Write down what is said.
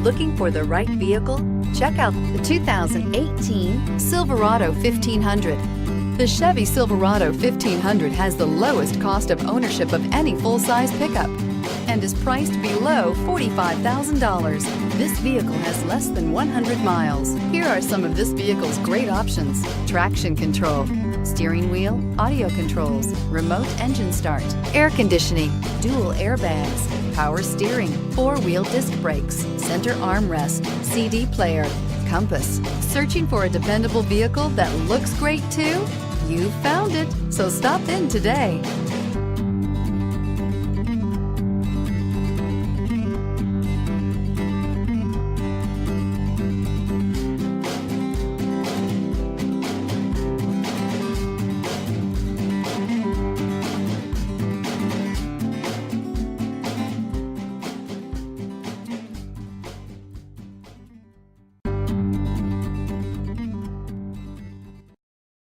Looking for the right vehicle? Check out the 2018 Silverado 1500. The Chevy Silverado 1500 has the lowest cost of ownership of any full-size pickup and is priced below $45,000. This vehicle has less than 100 miles. Here are some of this vehicle's great options: traction control, steering wheel audio controls, remote engine start, air conditioning, dual airbags, power steering, four-wheel disc brakes, center armrest, CD player, compass. Searching for a dependable vehicle that looks great too? You found it, so stop in today.